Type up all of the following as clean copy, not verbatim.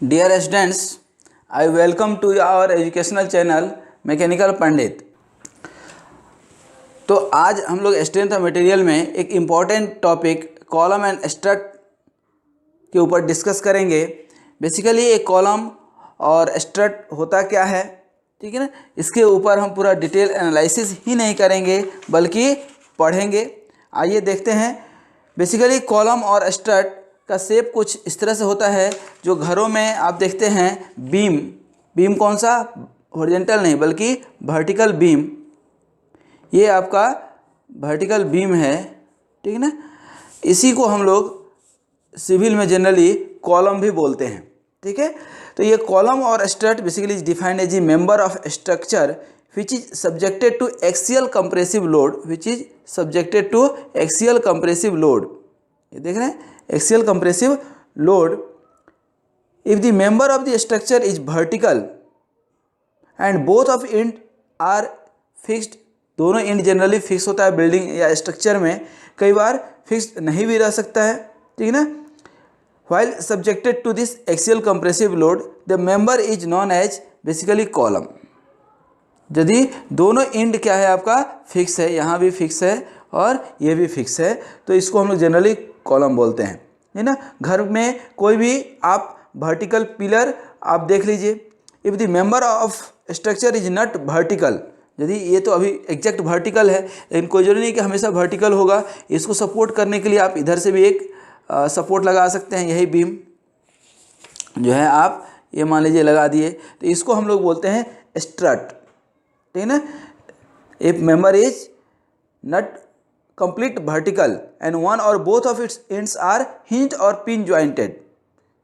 Dear students, I welcome to our educational channel mechanical Pandit. तो आज हम लोग स्ट्रेंथ ऑफ मटेरियल में एक important topic column and strut के ऊपर डिस्कस करेंगे। बेसिकली एक कॉलम और स्ट्रट होता क्या है, ठीक है ना, इसके ऊपर हम पूरा डिटेल एनालिसिस ही नहीं करेंगे बल्कि पढ़ेंगे। आइए देखते हैं। बेसिकली कॉलम और स्ट्रट का शेप कुछ इस तरह से होता है। जो घरों में आप देखते हैं बीम कौन सा, हॉरिजॉन्टल नहीं बल्कि वर्टिकल बीम, ये आपका वर्टिकल बीम है, ठीक है ना। इसी को हम लोग सिविल में जनरली कॉलम भी बोलते हैं, ठीक है। तो ये कॉलम और strut basically is defined as a member of structure which is subjected to axial compressive load, ये देख रहे हैं axial compressive load if the member of the structure is vertical and both of end are fixed। दोनों and generally fix होता है building या structure में, कई बार फिक्स नहीं भी रह सकता है, ठीक है ना। while subjected to this axial compressive load the member is known as basically column। यदि दोनों एंड क्या है आपका फिक्स है, यहाँ भी फिक्स है और ये भी फिक्स है, तो इसको हम लोग जनरली कॉलम बोलते हैं, है ना। घर में कोई भी आप वर्टिकल पिलर आप देख लीजिए, if the member of structure is not vertical, यदि ये तो अभी एग्जैक्ट वर्टिकल है लेकिन कोई जरूरी नहीं कि हमेशा वर्टिकल होगा, इसको सपोर्ट करने के लिए आप इधर से भी एक सपोर्ट लगा सकते हैं। यही बीम जो है आप ये मान लीजिए लगा दिए, तो इसको हम लोग बोलते हैं स्ट्रट, ठीक है ना। If member is not complete vertical and one और both of its ends are hinge और pin jointed,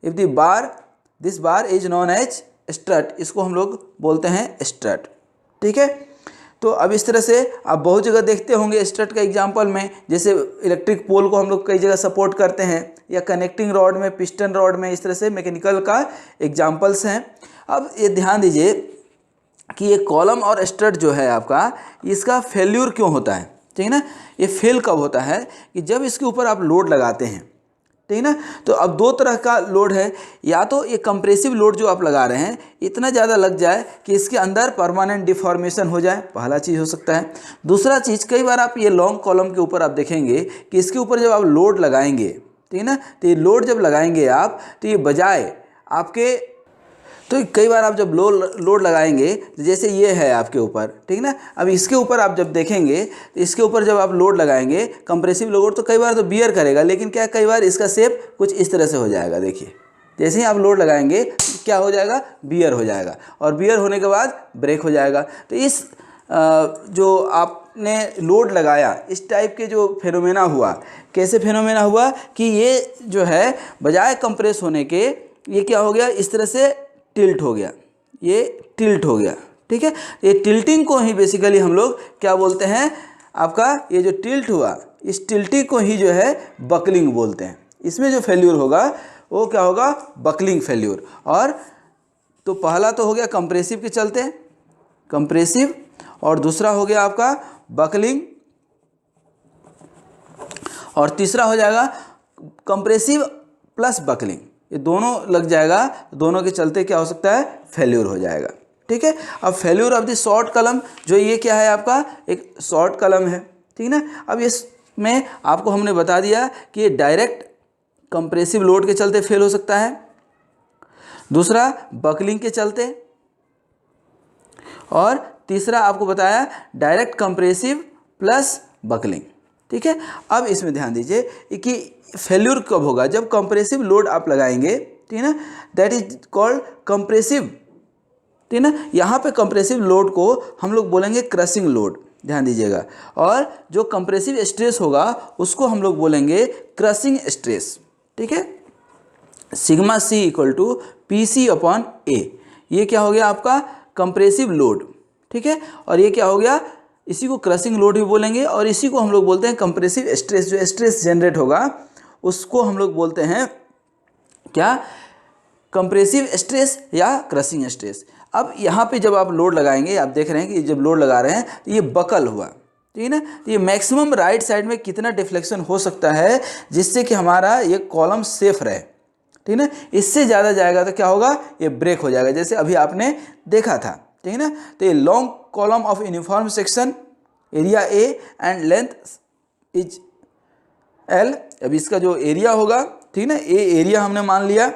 if this bar is known as strut, इसको हम लोग बोलते हैं स्ट्रट, ठीक है। तो अब इस तरह से आप बहुत जगह देखते होंगे स्ट्रट का एग्जांपल में, जैसे इलेक्ट्रिक पोल को हम लोग कई जगह सपोर्ट करते हैं, या कनेक्टिंग रॉड में, पिस्टन रॉड में, इस तरह से मैकेनिकल का एग्जांपल्स हैं। अब ये ध्यान दीजिए कि ये कॉलम और स्ट्रट जो है आपका, इसका फेल्यूर क्यों होता है, ठीक है ना। ये फेल कब होता है कि जब इसके ऊपर आप लोड लगाते हैं, ठीक है ना। तो अब दो तरह का लोड है, या तो ये कंप्रेसिव लोड जो आप लगा रहे हैं इतना ज़्यादा लग जाए कि इसके अंदर परमानेंट डिफॉर्मेशन हो जाए, पहला चीज़ हो सकता है। दूसरा चीज़, कई बार आप ये लॉन्ग कॉलम के ऊपर आप देखेंगे कि इसके ऊपर जब आप लोड लगाएंगे, ठीक है ना, तो ये लोड जब लगाएंगे आप, तो ये बजाय आपके, तो कई बार आप जब लोड लगाएंगे, जैसे ये है आपके ऊपर, ठीक है ना, अब इसके ऊपर आप जब देखेंगे तो इसके ऊपर जब आप लोड लगाएंगे कंप्रेसिव लोड, तो कई बार तो बियर करेगा, लेकिन क्या कई बार इसका शेप कुछ इस तरह से हो जाएगा। देखिए जैसे ही आप लोड लगाएंगे क्या हो जाएगा, बियर हो जाएगा, और बियर होने के बाद ब्रेक हो जाएगा। तो इस जो आपने लोड लगाया, इस टाइप के जो फेनोमेना हुआ, कैसे फेनोमेना हुआ कि ये जो है बजाय कंप्रेस होने के ये क्या हो गया, इस तरह से टिल्ट हो गया, ये टिल्ट हो गया, ठीक है। ये टिल्टिंग को ही बेसिकली हम लोग क्या बोलते हैं, आपका ये जो टिल्ट हुआ, इस टिल्टिंग को ही जो है बकलिंग बोलते हैं। इसमें जो फेल्यूर होगा वो क्या होगा, बकलिंग फेल्यूर। और तो पहला तो हो गया कंप्रेसिव के चलते कंप्रेसिव, और दूसरा हो गया आपका बकलिंग, और तीसरा हो जाएगा कंप्रेसिव प्लस बकलिंग, ये दोनों लग जाएगा, दोनों के चलते क्या हो सकता है, फेल्यूर हो जाएगा, ठीक है। अब फेल्यूर ऑफ द शॉर्ट कलम, जो ये क्या है आपका एक शॉर्ट कलम है, ठीक है ना। अब इसमें आपको हमने बता दिया कि ये डायरेक्ट कंप्रेसिव लोड के चलते फेल हो सकता है, दूसरा बकलिंग के चलते, और तीसरा आपको बताया डायरेक्ट कंप्रेसिव प्लस बकलिंग, ठीक है। अब इसमें ध्यान दीजिए कि फेल्यूर कब होगा, जब कंप्रेसिव लोड आप लगाएंगे, ठीक है ना, दैट इज कॉल्ड कंप्रेसिव, ठीक है ना। यहाँ पे कंप्रेसिव लोड को हम लोग बोलेंगे क्रशिंग लोड, ध्यान दीजिएगा, और जो कंप्रेसिव स्ट्रेस होगा उसको हम लोग बोलेंगे क्रशिंग स्ट्रेस, ठीक है। Sigma C equal to P C upon A, ये क्या हो गया आपका कंप्रेसिव लोड, ठीक है। और ये क्या हो गया, इसी को क्रशिंग लोड भी बोलेंगे, और इसी को हम लोग बोलते हैं कंप्रेसिव स्ट्रेस। जो स्ट्रेस जनरेट होगा उसको हम लोग बोलते हैं क्या, कंप्रेसिव स्ट्रेस या क्रशिंग स्ट्रेस। अब यहाँ पे जब आप लोड लगाएंगे, आप देख रहे हैं कि जब लोड लगा रहे हैं तो ये बकल हुआ, ठीक है ना। तो ये मैक्सिमम राइट साइड में कितना डिफ्लेक्शन हो सकता है जिससे कि हमारा ये कॉलम सेफ रहे, ठीक है ना। इससे ज़्यादा जाएगा तो क्या होगा, ये ब्रेक हो जाएगा, जैसे अभी आपने देखा था, ठीक है ना। तो ये long column of uniform section, area A and length is L. अब इसका जो एरिया होगा, ठीक है ना, ए एरिया हमने मान लिया,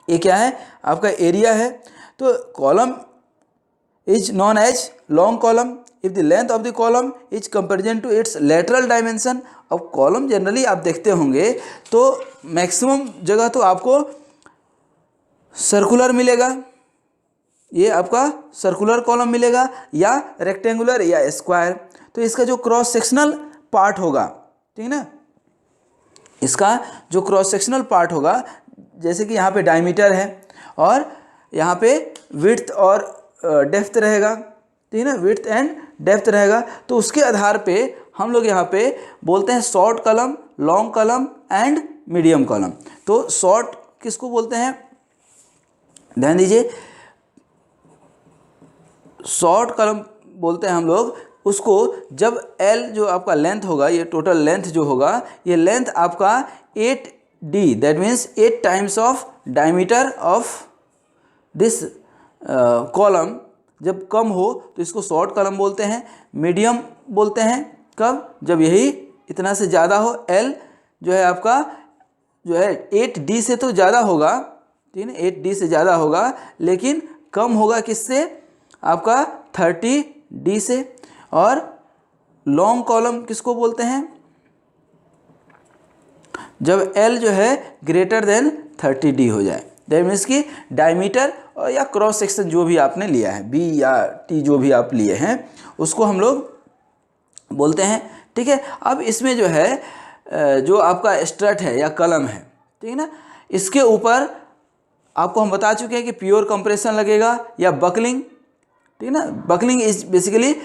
ये क्या है आपका एरिया है। तो column is known as long column if the length of the column is comparison to its lateral dimension. अब कॉलम जनरली आप देखते होंगे तो मैक्सिमम जगह तो आपको सर्कुलर मिलेगा, ये आपका सर्कुलर कॉलम मिलेगा, या रेक्टेंगुलर या स्क्वायर। तो इसका जो क्रॉस सेक्शनल पार्ट होगा, ठीक है ना, इसका जो क्रॉस सेक्शनल पार्ट होगा, जैसे कि यहाँ पे डायमीटर है और यहाँ पे विड्थ और डेप्थ रहेगा, ठीक है ना, विड्थ एंड डेप्थ रहेगा। तो उसके आधार पे हम लोग यहाँ पे बोलते हैं short column, long column and medium column. तो शॉर्ट किसको बोलते हैं, ध्यान दीजिए, शॉर्ट कॉलम बोलते हैं हम लोग उसको जब L जो आपका लेंथ होगा, ये टोटल लेंथ जो होगा, ये लेंथ आपका 8D, that means 8 times of diameter of this column जब कम हो तो इसको शॉर्ट कॉलम बोलते हैं। मीडियम बोलते हैं कब, जब यही इतना से ज़्यादा हो, L जो है आपका जो है 8D से तो ज़्यादा होगा, ठीक है, 8D से ज़्यादा होगा, लेकिन कम होगा किससे, आपका 30D से। और लॉन्ग कॉलम किसको बोलते हैं, जब L जो है ग्रेटर देन 30D हो जाए, दैट मीन्स कि डायमीटर और या क्रॉस सेक्शन जो भी आपने लिया है, B या T जो भी आप लिए हैं, उसको हम लोग बोलते हैं, ठीक है। अब इसमें जो है जो आपका स्ट्रट है या कलम है, ठीक है ना, इसके ऊपर आपको हम बता चुके हैं कि प्योर कंप्रेशन लगेगा या बकलिंग, ठीक है ना। Buckling is basically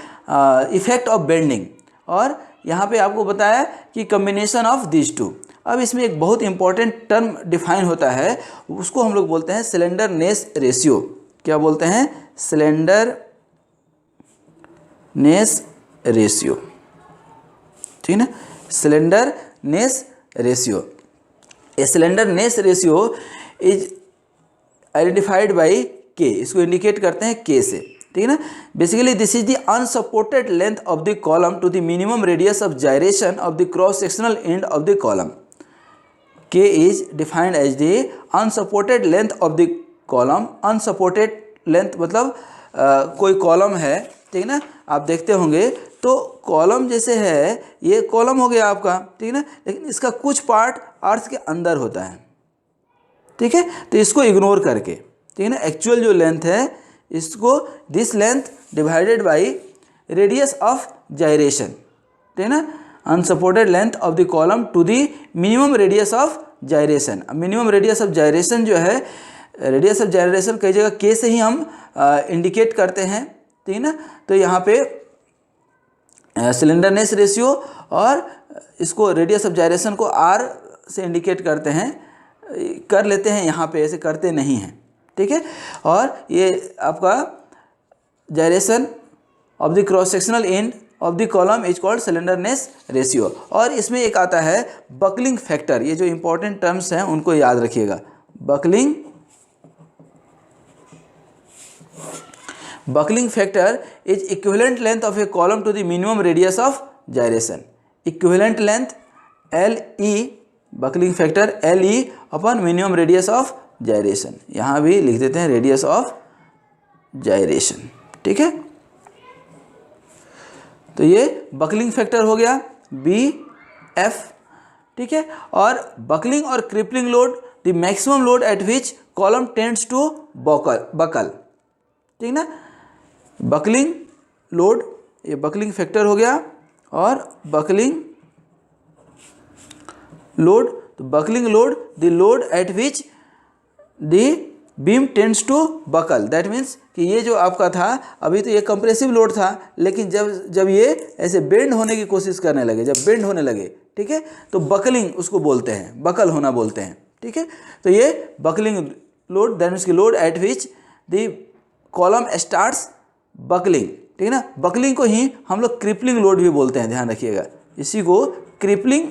effect of bending, और यहाँ पे आपको बताया कि कम्बिनेशन ऑफ दिस टू। अब इसमें एक बहुत इंपॉर्टेंट टर्म डिफाइन होता है, उसको हम लोग बोलते हैं स्लेंडरनेस रेशियो। क्या बोलते हैं, स्लेंडरनेस रेशियो, ठीक है ना, slenderness ratio. Slenderness ratio is identified by के, इसको इंडिकेट करते हैं के से, ठीक है ना। Basically this is the unsupported length of the column to the minimum radius of gyration of the cross sectional and of the column. K is defined as the unsupported length of the column। unsupported length मतलब कोई column है, ठीक है ना, आप देखते होंगे तो कॉलम जैसे है, ये कॉलम हो गया आपका, ठीक है ना, लेकिन इसका कुछ पार्ट अर्थ के अंदर होता है, ठीक है। तो इसको इग्नोर करके, ठीक है ना, एक्चुअल जो लेंथ है इसको this length divided by radius of gyration, ठीक है ना, unsupported length of the column to the minimum radius of gyration. Minimum radius of gyration जो है, रेडियस ऑफ जायरेशन कई जगह के से ही हम इंडिकेट करते हैं, ठीक है ना। तो यहाँ पे स्लेंडरनेस रेशियो और इसको रेडियस ऑफ जायरेशन को आर से इंडिकेट करते हैं, कर लेते हैं, यहाँ पे ऐसे करते नहीं हैं, ठीक है। और ये आपका gyration of the cross sectional and of the column is called slenderness ratio. और इसमें एक आता है बकलिंग फैक्टर, ये जो इंपॉर्टेंट टर्म्स हैं उनको याद रखिएगा। Buckling factor is equivalent length of A column to the minimum radius of gyration. Equivalent length LE, buckling factor LE upon minimum radius of gyration, यहाँ भी लिख देते हैं रेडियस ऑफ जायरेशन, ठीक है। तो ये बकलिंग फैक्टर हो गया BF, ठीक है। और बकलिंग और crippling load, the maximum load at which column tends to buckle, ठीक ना। बकलिंग लोड, ये बकलिंग फैक्टर हो गया, और बकलिंग लोड, तो buckling load the load at which the beam tends to buckle, that means कि ये जो आपका था, अभी तो ये कंप्रेसिव लोड था, लेकिन जब ये ऐसे बेंड होने की कोशिश करने लगे, जब बेंड होने लगे, ठीक है, तो बकलिंग उसको बोलते हैं, बकल होना बोलते हैं, ठीक है। तो ये बकलिंग लोड, दैट मीन्स की load at which the column starts buckling, ठीक है ना। बकलिंग को ही हम लोग क्रिपलिंग लोड भी बोलते हैं, ध्यान रखिएगा, इसी को क्रिपलिंग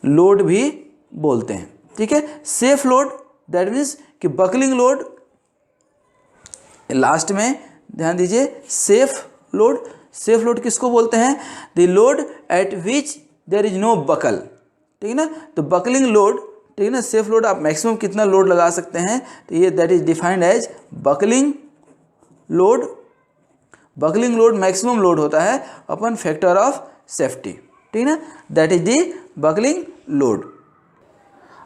लोड भी बोलते हैं, ठीक है। सेफ लोड दैट मीन्स कि बकलिंग लोड, लास्ट में ध्यान दीजिए, सेफ लोड। सेफ लोड किसको बोलते हैं? The load at which there is no buckle, ठीक है ना। तो बकलिंग लोड, ठीक है ना, सेफ लोड आप मैक्सिमम कितना लोड लगा सकते हैं, तो ये that is defined as buckling load. Buckling load maximum load होता है अपन फैक्टर ऑफ सेफ्टी, ठीक है ना, that is the buckling load.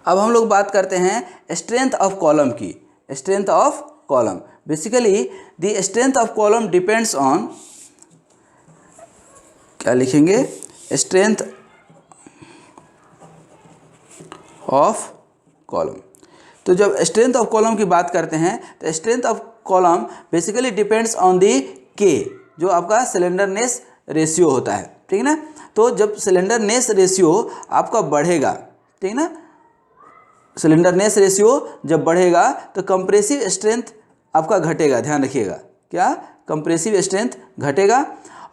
अब हम लोग बात करते हैं स्ट्रेंथ ऑफ कॉलम की। Strength of column, basically the strength of column depends on, क्या लिखेंगे, स्ट्रेंथ ऑफ कॉलम। तो जब स्ट्रेंथ ऑफ कॉलम की बात करते हैं तो strength of column basically depends on the के, जो आपका सिलेंडरनेस रेशियो होता है, ठीक है ना। तो जब सिलेंडरनेस रेशियो आपका बढ़ेगा, ठीक है ना, सिलेंडरनेस रेशियो जब बढ़ेगा तो कंप्रेसिव स्ट्रेंथ आपका घटेगा, ध्यान रखिएगा, क्या, कंप्रेसिव स्ट्रेंथ घटेगा।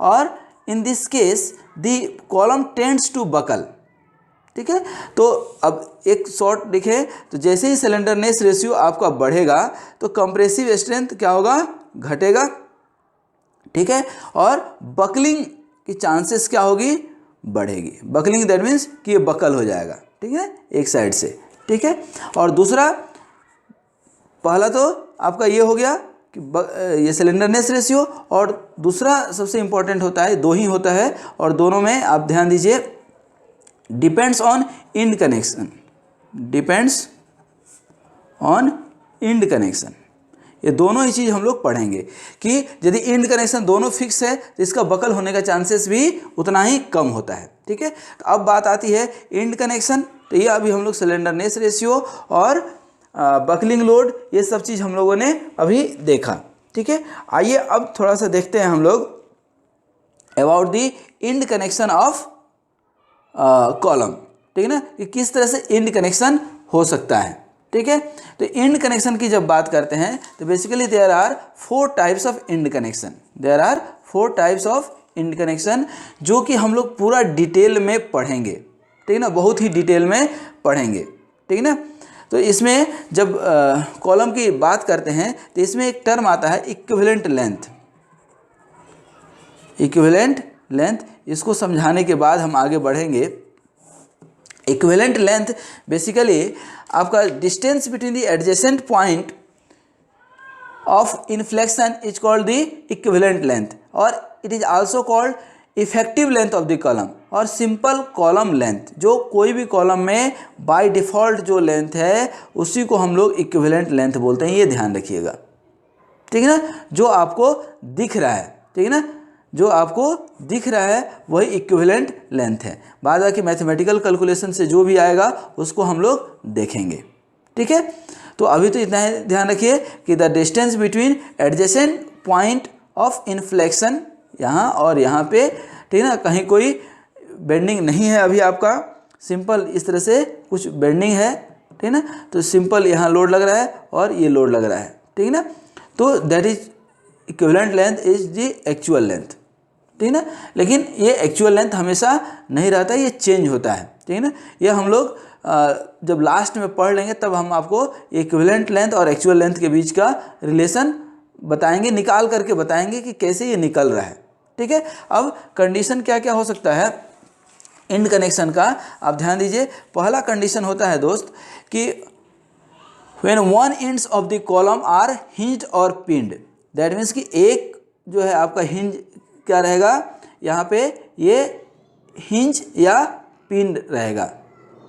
और in this case the column tends to buckle, ठीक है। तो अब एक शॉर्ट लिखें, तो जैसे ही सिलेंडरनेस रेशियो आपका बढ़ेगा तो कंप्रेसिव स्ट्रेंथ क्या होगा, घटेगा, ठीक है। और बकलिंग की चांसेस क्या होगी, बढ़ेगी। बकलिंग दैट मीन्स कि ये बकल हो जाएगा, ठीक है, एक साइड से, ठीक है। और दूसरा, पहला तो आपका ये हो गया कि ये सिलेंडरनेस रेशियो, और दूसरा सबसे इंपॉर्टेंट होता है, दो ही होता है, और दोनों में आप ध्यान दीजिए, depends on end connection, depends on end connection. ये दोनों ही चीज़ हम लोग पढ़ेंगे कि यदि इंड कनेक्शन दोनों फिक्स है तो इसका बकल होने का चांसेस भी उतना ही कम होता है, ठीक है। तो अब बात आती है इंड कनेक्शन। तो ये अभी हम लोग सिलेंडरनेस रेशियो और बकलिंग लोड, ये सब चीज़ हम लोगों ने अभी देखा, ठीक है। आइए अब थोड़ा सा देखते हैं हम लोग about the end connection of column, ठीक है ना, कि किस तरह से इंड कनेक्शन हो सकता है, ठीक है। तो इंड कनेक्शन की जब बात करते हैं तो basically there are 4 types of end connection, there are 4 types of end connection, जो कि हम लोग पूरा डिटेल में पढ़ेंगे, ठीक है ना, बहुत ही डिटेल में पढ़ेंगे, ठीक है ना। तो इसमें जब कॉलम की बात करते हैं तो इसमें एक टर्म आता है इक्विवेलेंट लेंथ। इक्विवेलेंट लेंथ, इसको समझाने के बाद हम आगे बढ़ेंगे। इक्विवेलेंट लेंथ बेसिकली आपका distance between the adjacent point of inflection is called the equivalent length, और it is also called effective length of the column और सिंपल कॉलम लेंथ। जो कोई भी कॉलम में बाय डिफ़ॉल्ट जो लेंथ है उसी को हम लोग इक्विवेलेंट लेंथ बोलते हैं, ये ध्यान रखिएगा, ठीक है ना। जो आपको दिख रहा है, ठीक है ना, जो आपको दिख रहा है वही इक्विवेलेंट लेंथ है। बाद बाकी मैथमेटिकल कैलकुलेशन से जो भी आएगा उसको हम लोग देखेंगे, ठीक है। तो अभी तो इतना ही ध्यान रखिए कि the distance between adjacent point of inflection, यहाँ और यहाँ पे, ठीक है ना, कहीं कोई बेंडिंग नहीं है अभी आपका, सिंपल इस तरह से कुछ बेंडिंग है, ठीक है ना। तो सिंपल यहाँ लोड लग रहा है और ये लोड लग रहा है, ठीक है ना। तो that is equivalent length is the actual length, ठीक है ना। लेकिन ये एक्चुअल लेंथ हमेशा नहीं रहता, ये चेंज होता है, ठीक है ना। ये हम लोग जब लास्ट में पढ़ लेंगे तब हम आपको इक्विवेलेंट लेंथ और एक्चुअल लेंथ के बीच का रिलेशन बताएंगे, निकाल करके बताएंगे कि कैसे ये निकल रहा है, ठीक है। अब कंडीशन क्या क्या हो सकता है इंड कनेक्शन का, आप ध्यान दीजिए। पहला कंडीशन होता है दोस्त कि when one ends of the column are hinged और पिन्ड, दैट मीन्स कि एक जो है आपका हिंज क्या रहेगा, यहाँ पे ये हिंज या पिन रहेगा,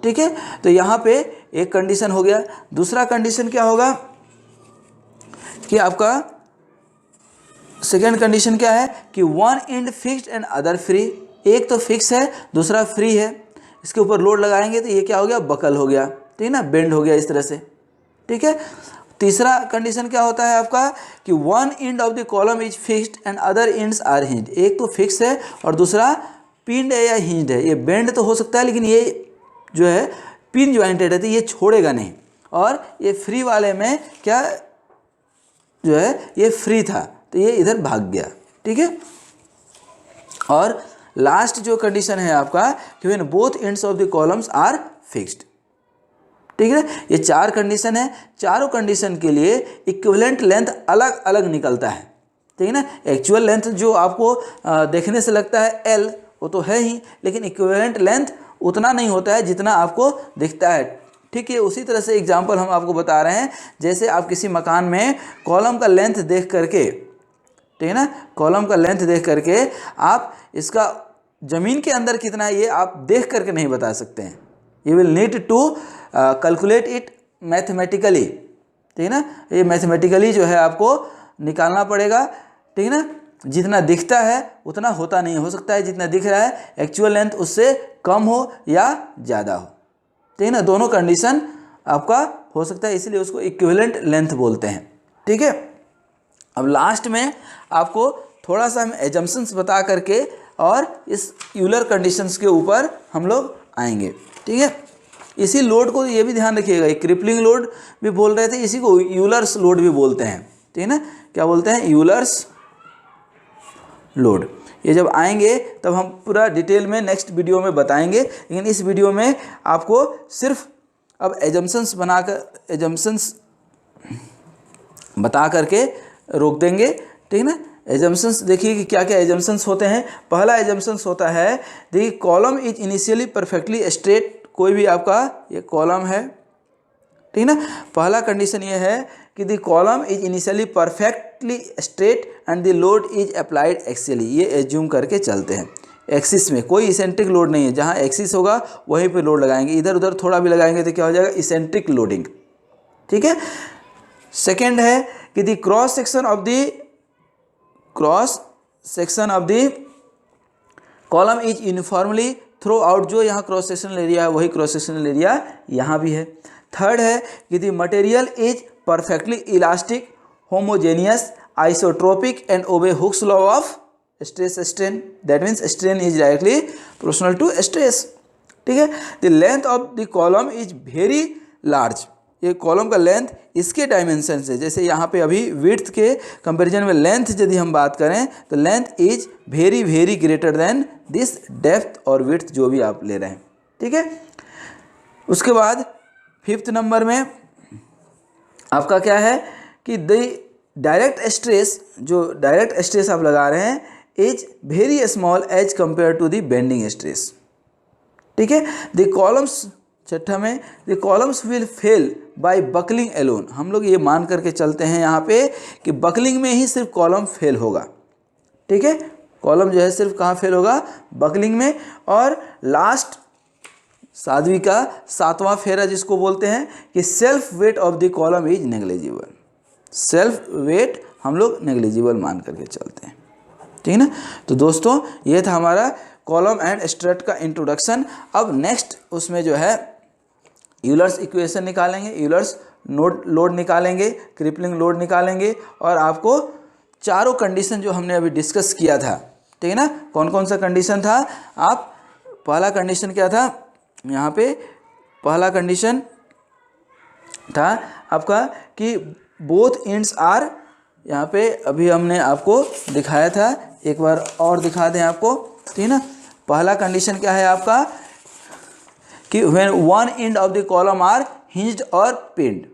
ठीक है। तो यहाँ पे एक कंडीशन हो गया। दूसरा कंडीशन क्या होगा कि आपका सेकेंड कंडीशन क्या है कि one and fixed and other free, एक तो फिक्स है दूसरा फ्री है, इसके ऊपर लोड लगाएंगे तो ये क्या हो गया, बकल हो गया, ठीक है ना, बेंड हो गया इस तरह से, ठीक है। तीसरा कंडीशन क्या होता है आपका कि one end of the column is fixed and other ends are hinged, एक तो फिक्स है और दूसरा पिन्ड है या हिंज्ड है। ये बेंड तो हो सकता है लेकिन ये जो है पिन ज्वाइंटेड है तो ये छोड़ेगा नहीं, और ये फ्री वाले में क्या जो है ये फ्री था तो ये इधर भाग गया, ठीक है। और लास्ट जो कंडीशन है आपका कि when both ends of the columns are fixed, ठीक है। ये 4 कंडीशन है, चारों कंडीशन के लिए इक्विवेलेंट लेंथ अलग अलग निकलता है, ठीक है ना। एक्चुअल लेंथ जो आपको देखने से लगता है L, वो तो है ही, लेकिन इक्विवेलेंट लेंथ उतना नहीं होता है जितना आपको दिखता है, ठीक है। उसी तरह से एग्जांपल हम आपको बता रहे हैं, जैसे आप किसी मकान में कॉलम का लेंथ देख करके, ठीक है ना, कॉलम का लेंथ देख करके आप इसका ज़मीन के अंदर कितना है ये आप देख करके नहीं बता सकते हैं। You will need to calculate it mathematically, ठीक है ना। ये मैथमेटिकली जो है आपको निकालना पड़ेगा, ठीक है ना। जितना दिखता है उतना होता नहीं, हो सकता है जितना दिख रहा है एक्चुअल लेंथ उससे कम हो या ज़्यादा हो, ठीक है ना। दोनों कंडीशन आपका हो सकता है, इसलिए उसको इक्विवेलेंट लेंथ बोलते हैं, ठीक है। अब लास्ट में आपको थोड़ा सा हम एजम्पशंस बता करके और इस यूलर कंडीशंस के ऊपर हम लोग आएंगे, ठीक है। इसी लोड को ये भी ध्यान रखिएगा, क्रिपलिंग लोड भी बोल रहे थे, इसी को यूलर्स लोड भी बोलते हैं, ठीक है ना। क्या बोलते हैं? Euler's load. ये जब आएंगे तब हम पूरा डिटेल में नेक्स्ट वीडियो में बताएंगे, लेकिन इस वीडियो में आपको सिर्फ अब एजम्पशंस बता करके रोक देंगे, ठीक है ना। एजम्पशंस देखिए कि क्या क्या एजम्पशंस होते हैं। पहला एजम्पशंस होता है the column is initially perfectly straight. कोई भी आपका ये कॉलम है, ठीक है ना। पहला कंडीशन ये है कि the column is initially perfectly straight and the load is applied axially. ये एज्यूम करके चलते हैं, एक्सिस में कोई इसेंट्रिक लोड नहीं है, जहाँ एक्सिस होगा वहीं पे लोड लगाएंगे, इधर उधर थोड़ा भी लगाएंगे तो क्या हो जाएगा? इसेंट्रिक लोडिंग, ठीक है। सेकेंड है कि the cross section of the column is uniformly through out. जो यहाँ क्रॉस सेक्शनल एरिया है वही क्रॉस सेक्शनल एरिया यहाँ भी है। थर्ड है कि the material is perfectly elastic, homogeneous, isotropic and obey Hooke's law of stress strain. That means strain is directly proportional to stress, ठीक है। The length of the column is very large. ये column का length इसके dimension से, जैसे यहाँ पे अभी विड्थ के कंपैरिजन में लेंथ यदि हम बात करें तो length is very very greater than this depth और विड्थ जो भी आप ले रहे हैं, ठीक है। उसके बाद 5th नंबर में आपका क्या है कि द डायरेक्ट स्ट्रेस, जो डायरेक्ट स्ट्रेस आप लगा रहे हैं is very small as compare to the bending stress, ठीक है। द कॉलम्स, छठा में, the columns will fail by buckling alone. हम लोग ये मान करके चलते हैं यहाँ पे कि बकलिंग में ही सिर्फ कॉलम फेल होगा, ठीक है। कॉलम जो है सिर्फ कहाँ फेल होगा? बकलिंग में। और लास्ट साध्वी का 7वां फेरा जिसको बोलते हैं कि self weight of the column is negligible. Self weight हम लोग नेग्लिजिबल मान करके चलते हैं, ठीक है ना। तो दोस्तों ये था हमारा कॉलम एंड स्ट्रट का इंट्रोडक्शन। अब नेक्स्ट उसमें जो है यूलर्स इक्वेशन निकालेंगे, यूलर्स लोड निकालेंगे, क्रिपलिंग लोड निकालेंगे, और आपको चारों कंडीशन जो हमने अभी डिस्कस किया था, ठीक है ना। कौन कौन सा कंडीशन था? आप पहला कंडीशन क्या था यहाँ पे? पहला कंडीशन था आपका कि बोथ एंड्स आर, यहाँ पे अभी हमने आपको दिखाया था, एक बार और दिखा दें आपको, ठीक है ना। पहला कंडीशन क्या है आपका कि when one end of the column are hinged और पिन्ड,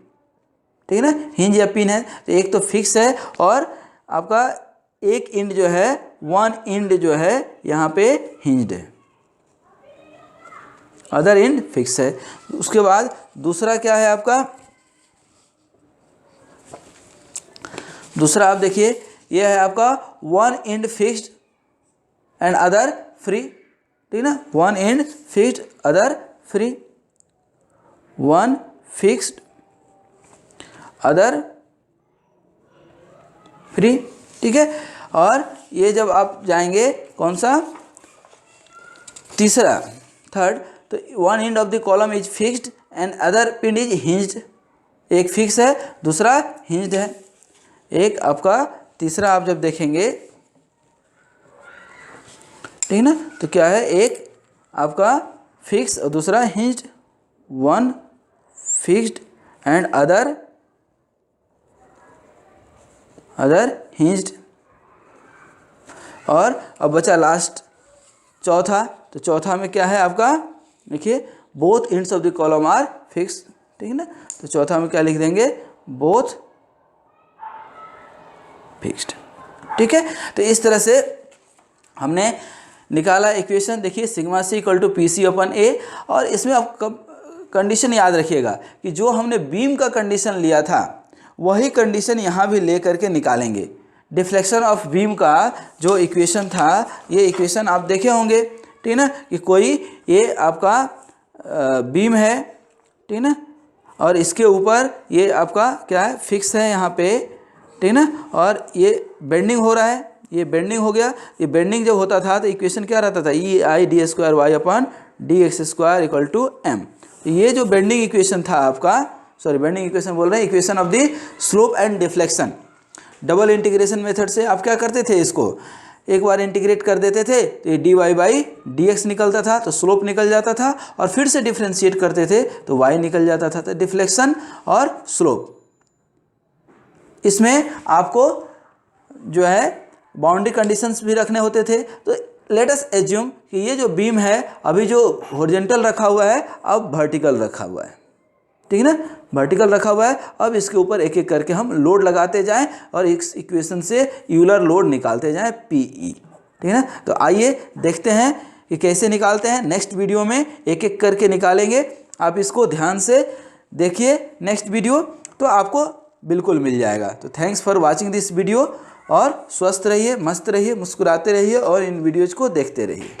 ठीक है ना। हिंज या पिन है तो एक तो फिक्स है और आपका एक एंड जो है, वन एंड जो है यहाँ पे हिंज्ड है, अदर एंड फिक्स है। उसके बाद दूसरा क्या है आपका? दूसरा आप देखिए ये है आपका one and fixed and other free, ठीक है ना। One and fixed other free, one fixed other free, ठीक है। और ये जब आप जाएंगे कौन सा? तीसरा, थर्ड, तो one end of the column is fixed and other pin is hinged. एक फिक्स है, दूसरा हिंज्ड है। एक आपका तीसरा आप जब देखेंगे, ठीक है ना, तो क्या है? एक आपका फिक्स और दूसरा hinged, one fixed and other hinged. और अब बचा लास्ट चौथा, तो चौथा में क्या है आपका? देखिए both ends of the column are fix, ठीक ठीक है ना। तो चौथा में क्या लिख देंगे, बोथ फिक्स्ड। ठीक है, तो इस तरह से हमने निकाला इक्वेशन। देखिए sigma C equal to P C upon A, और इसमें आप कंडीशन याद रखिएगा कि जो हमने बीम का कंडीशन लिया था वही कंडीशन यहाँ भी ले करके निकालेंगे। डिफ्लेक्शन ऑफ बीम का जो इक्वेशन था, ये इक्वेशन आप देखे होंगे, ठीक है ना, कि कोई ये आपका बीम है, ठीक है ना, और इसके ऊपर ये आपका क्या है, फिक्स है यहाँ पे, ठीक है ना, और ये बेंडिंग हो रहा है, ये बेंडिंग हो गया। ये बेंडिंग जब होता था तो इक्वेशन क्या रहता था, E I D square Y upon D X square equal to M. ये जो बेंडिंग इक्वेशन था आपका, सॉरी बेंडिंग इक्वेशन बोल रहे हैं, equation of the slope and deflection. Double integration method से आप क्या करते थे, इसको एक बार इंटीग्रेट कर देते थे तो ये D Y by D X निकलता था, तो स्लोप निकल जाता था, और फिर से डिफ्रेंशिएट करते थे तो वाई निकल जाता था। तो डिफ्लेक्शन और स्लोप, इसमें आपको जो है बाउंड्री कंडीशंस भी रखने होते थे। तो लेट अस एज्यूम कि ये जो बीम है अभी जो हॉरिजॉन्टल रखा हुआ है अब वर्टिकल रखा हुआ है, ठीक है ना, वर्टिकल रखा हुआ है। अब इसके ऊपर एक एक करके हम लोड लगाते जाएं और इस इक्वेशन से यूलर लोड निकालते जाएं पीई, ठीक है ना। तो आइए देखते हैं कि कैसे निकालते हैं। नेक्स्ट वीडियो में एक एक करके निकालेंगे, आप इसको ध्यान से देखिए नेक्स्ट वीडियो, तो आपको बिल्कुल मिल जाएगा। तो thanks for watching this video, और स्वस्थ रहिए, मस्त रहिए, मुस्कुराते रहिए और इन वीडियोज़ को देखते रहिए।